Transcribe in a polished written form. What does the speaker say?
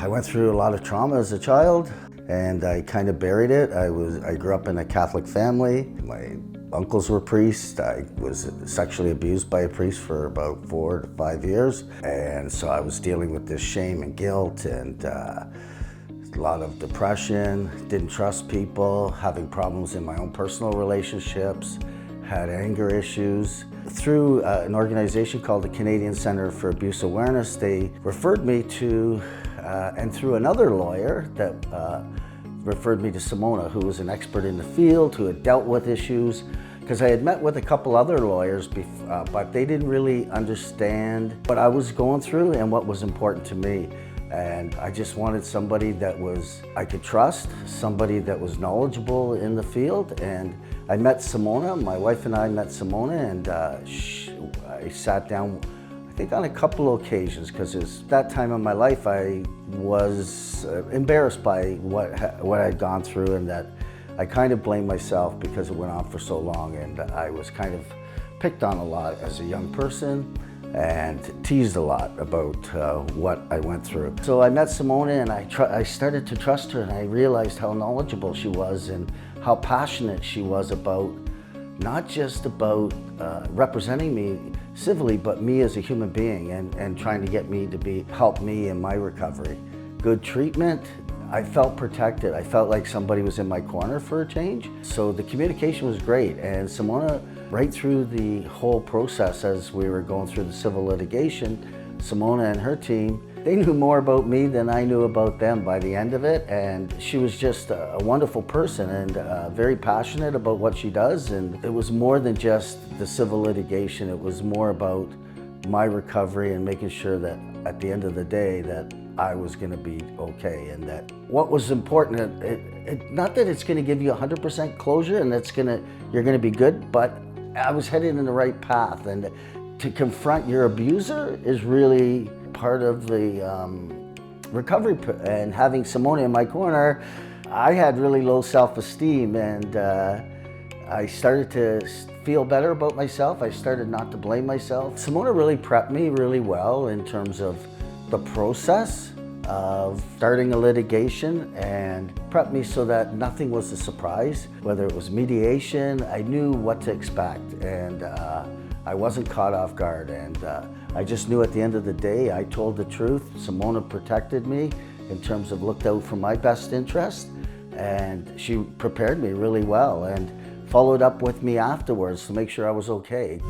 I went through a lot of trauma as a child, and I kind of buried it. I grew up in a Catholic family. My uncles were priests. I was sexually abused by a priest for about 4 to 5 years. And so I was dealing with this shame and guilt and a lot of depression, didn't trust people, having problems in my own personal relationships, had anger issues. Through an organization called the Canadian Centre for Abuse Awareness, they referred me to, and through another lawyer that referred me to Simona, who was an expert in the field, who had dealt with issues, because I had met with a couple other lawyers, but they didn't really understand what I was going through and what was important to me. And I just wanted somebody that I could trust, somebody that was knowledgeable in the field. And I met Simona, my wife and I met Simona, and I sat down, I think on a couple of occasions, because at that time in my life I was embarrassed by what I'd gone through, and that I kind of blamed myself because it went on for so long, and I was kind of picked on a lot as a young person and teased a lot about what I went through. So I met Simona, and I started to trust her, and I realized how knowledgeable she was and how passionate she was about, not just about representing me civilly, but me as a human being, and trying to get me to help me in my recovery. Good treatment. I felt protected. I felt like somebody was in my corner for a change. So the communication was great, and Simona, right through the whole process as we were going through the civil litigation, Simona and her team, they knew more about me than I knew about them by the end of it, and she was just a wonderful person and very passionate about what she does. And it was more than just the civil litigation. It was more about my recovery and making sure that at the end of the day that I was going to be okay, and that what was important, not that it's going to give you 100% closure and you're going to be good, but I was headed in the right path. And to confront your abuser is really part of the recovery. And having Simona in my corner, I had really low self-esteem, and I started to feel better about myself. I started not to blame myself. Simona really prepped me really well in terms of the process of starting a litigation, and prepped me so that nothing was a surprise. Whether it was mediation, I knew what to expect, and I wasn't caught off guard. And I just knew at the end of the day, I told the truth. Simona protected me in terms of looked out for my best interest, and she prepared me really well and followed up with me afterwards to make sure I was okay.